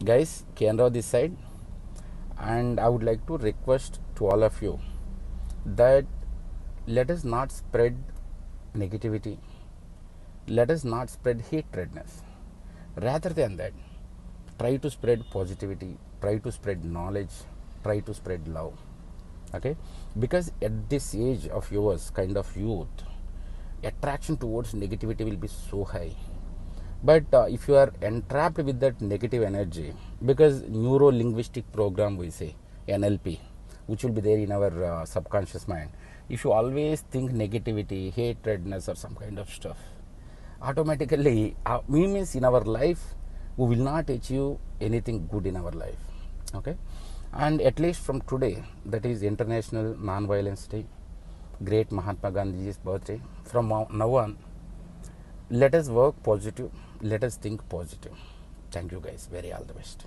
Guys, K.N.rao this side, and I would like to request to all of you that let us not spread negativity, let us not spread hatredness. Rather than that, try to spread positivity, try to spread knowledge, try to spread love. Okay, because at this age of yours, kind of youth, attraction towards negativity will be so high. But if you are entrapped with that negative energy, because neuro linguistic program we say NLP, which will be there in our subconscious mind, if you always think negativity, hatredness or some kind of stuff, automatically means in our life we will not achieve anything good in our life. Okay, and at least from today, that is International Non-Violence Day, great Mahatma Gandhi's birthday, from now on, let us work positive, let us think positive. Thank you guys, very all the best.